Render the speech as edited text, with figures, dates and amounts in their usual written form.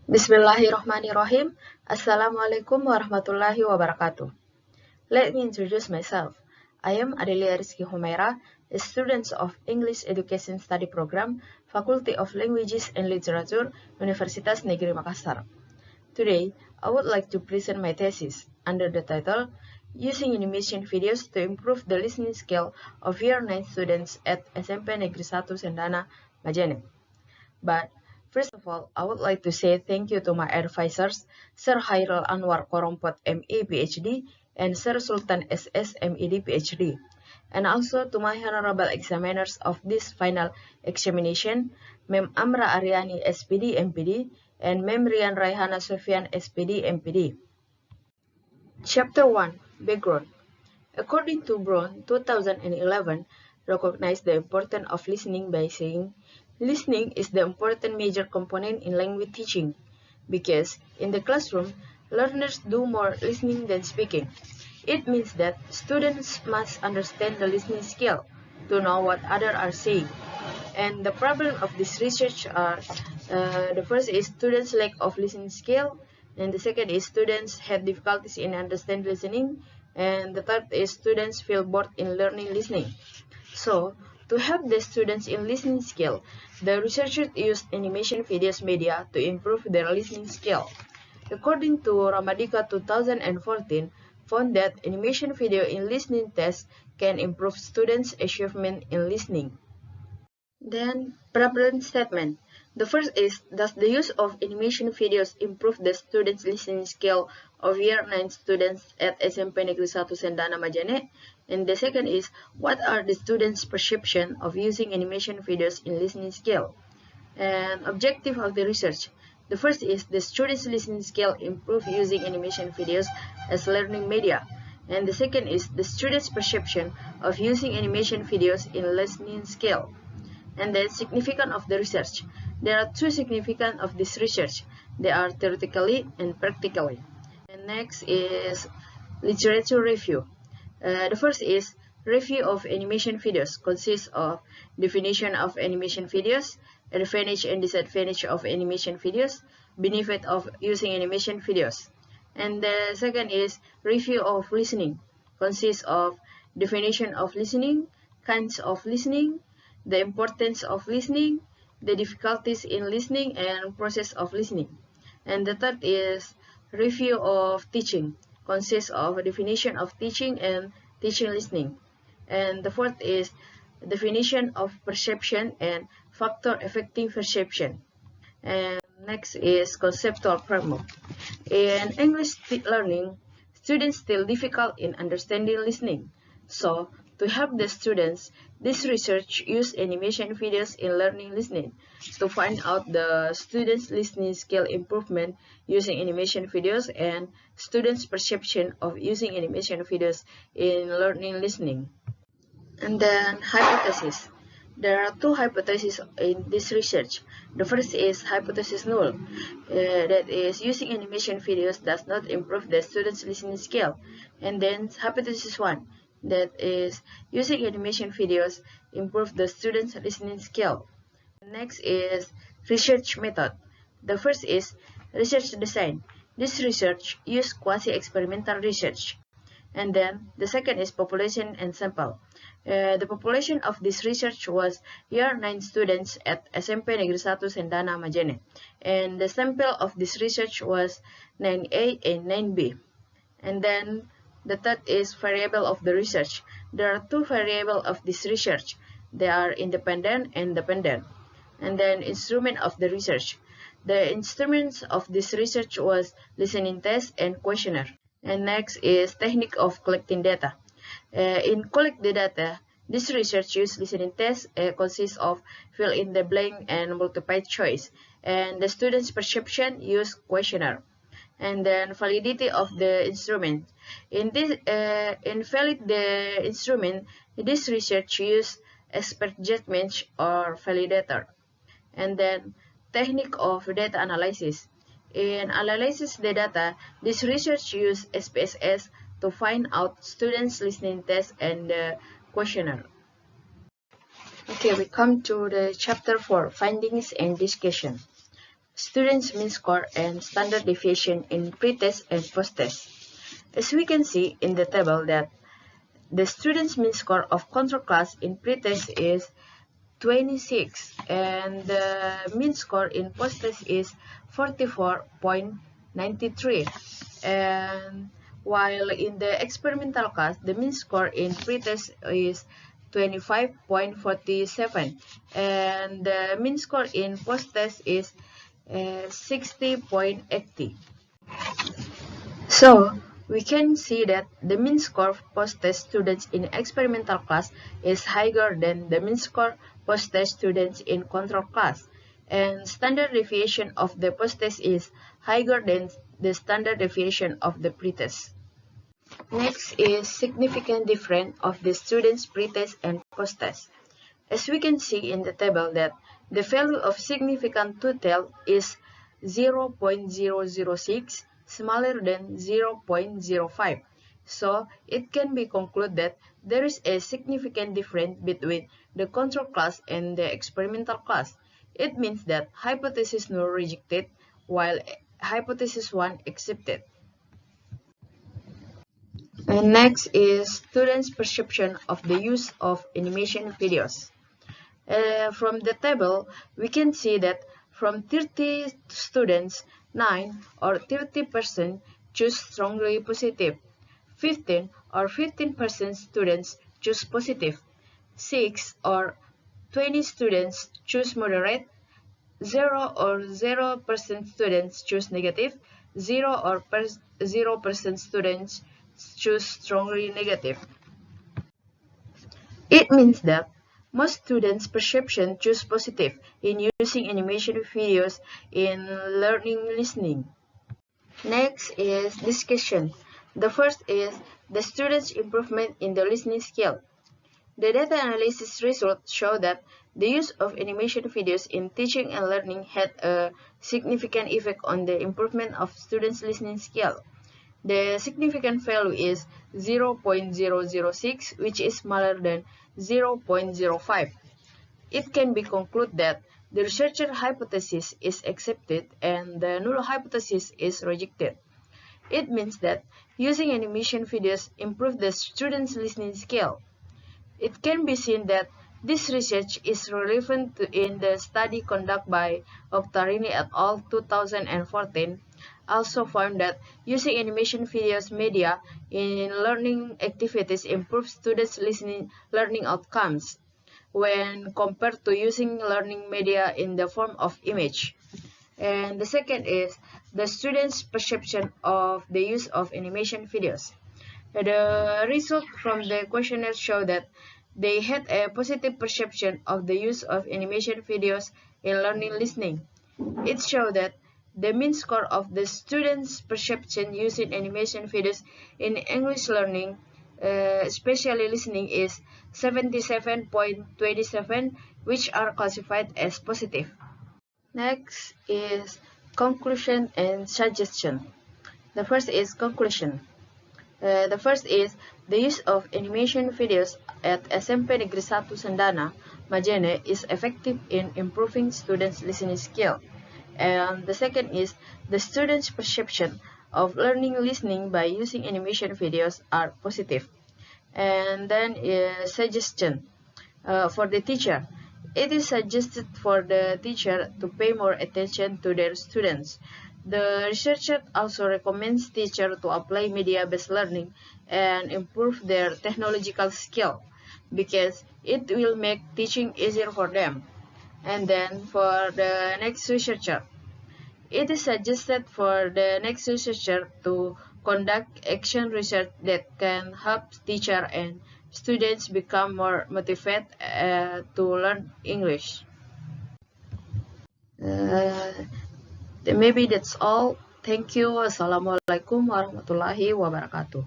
Bismillahirrahmanirrahim. Assalamualaikum warahmatullahi wabarakatuh. Let me introduce myself. I am Adelia Rizky Khumairah, a student of English Education Study Program, Faculty of Languages and Literature, Universitas Negeri Makassar. Today, I would like to present my thesis under the title Using Animation Videos to Improve the Listening Skill of Year 9 Students at SMP Negeri 1 Sendana, Majene. But first of all, I would like to say thank you to my advisors, Sir Hairul Anwar Korompot MA PhD and Sir Sultan SS MED PhD, and also to my honorable examiners of this final examination, Mem Amra Aryani SPD MPD and Mem Rian Raihana Sofian SPD MPD. Chapter 1, Background. According to Brown, 2011, recognized the importance of listening by saying, listening is the important major component in language teaching, because in the classroom, learners do more listening than speaking. It means that students must understand the listening skill to know what others are saying. And the problem of this research are, the first is students' lack of listening skill, and the second is students have difficulties in understand listening, and the third is students feel bored in learning listening. So, to help the students in listening skill, the researchers used animation videos media to improve their listening skill. According to Ramadika 2014, found that animation video in listening tests can improve students' achievement in listening. Then, problem statement. The first is, does the use of animation videos improve the students' listening skill of Year 9 students at SMP Negeri 1 Sendana Majene? And the second is, what are the students' perception of using animation videos in listening skill? And objective of the research. The first is, the students' listening skill improve using animation videos as learning media. And the second is, the students' perception of using animation videos in listening skill. And the significance of the research. There are two significance of this research. They are theoretically and practically. And next is literature review. The first is review of animation videos. Consists of definition of animation videos, advantage and disadvantage of animation videos, benefit of using animation videos. And the second is review of listening. Consists of definition of listening, kinds of listening, the importance of listening, the difficulties in listening, and process of listening. And the third is review of teaching, consists of a definition of teaching and teaching listening. And the fourth is definition of perception and factor affecting perception. And next is conceptual framework. In English learning, students still difficult in understanding listening. So, to help the students, this research used animation videos in learning listening to find out the students' listening skill improvement using animation videos and students' perception of using animation videos in learning listening. And then hypothesis. There are two hypotheses in this research. The first is hypothesis null, that is using animation videos does not improve the students' listening skill. And then hypothesis 1, that is using animation videos improve the students' listening skill. Next is research method. The first is research design. This research used quasi-experimental research. And then the second is population and sample. The population of this research was Year 9 students at SMP Negeri 1 Sendana Majene. And the sample of this research was 9A and 9B. And then the third is variable of the research. There are two variables of this research. They are independent and dependent. And then instrument of the research. The instruments of this research was listening test and questionnaire. And next is technique of collecting data. In collect the data, this research used listening test consists of fill in the blank and multiple choice. And the student's perception use questionnaire. And then validity of the instrument. In valid the instrument, this research use expert judgment or validator. And then technique of data analysis. In analysis the data, this research used SPSS to find out students' listening test and the questionnaire. Okay, we come to the chapter 4, findings and discussion. students' mean score and standard deviation in pre-test and post-test. As we can see in the table that the students' mean score of control class in pre-test is 26 and the mean score in post-test is 44.93, and while in the experimental class the mean score in pre-test is 25.47 and the mean score in post-test is 60.80. So we can see that the mean score post-test students in experimental class is higher than the mean score post-test students in control class, and standard deviation of the post-test is higher than the standard deviation of the pre-test. Next is significant difference of the students' pre-test and post-test. As we can see in the table that the value of significant total is 0.006, smaller than 0.05. So it can be concluded that there is a significant difference between the control class and the experimental class. It means that hypothesis null rejected while hypothesis 1 accepted. And next is students' perception of the use of animation videos. From the table, we can see that from 30 students, 9 or 30% choose strongly positive, 15 or 15% students choose positive, 6 or 20 students choose moderate, 0 or 0% students choose negative, 0 or 0% students choose strongly negative. It means that most students' perception choose positive in using animation videos in learning listening. Next is discussion. The first is the students' improvement in the listening skill. The data analysis results show that the use of animation videos in teaching and learning had a significant effect on the improvement of students' listening skill. The significant value is 0.006, which is smaller than 0.05. It can be concluded that the researcher hypothesis is accepted and the null hypothesis is rejected. It means that using animation videos improves the students' listening skill. It can be seen that this research is relevant in the study conducted by Octarini et al. 2014, also found that using animation videos media in learning activities improves students' learning outcomes when compared to using learning media in the form of image. And the second is the students' perception of the use of animation videos. The result from the questionnaire show that they had a positive perception of the use of animation videos in learning listening. It showed that the mean score of the students' perception using animation videos in English learning, especially listening, is 77.27, which are classified as positive. Next is conclusion and suggestion. The first is conclusion. The first is the use of animation videos at SMP Negeri 1 Sendana, Majene is effective in improving students' listening skill. And the second is the students' perception of learning listening by using animation videos are positive. And then suggestion for the teacher. It is suggested for the teacher to pay more attention to their students. The researcher also recommends teachers to apply media-based learning and improve their technological skill because it will make teaching easier for them. And then for the next researcher, it is suggested for the next researcher to conduct action research that can help teachers and students become more motivated to learn English. Maybe that's all. Thank you. Wassalamualaikum warahmatullahi wabarakatuh.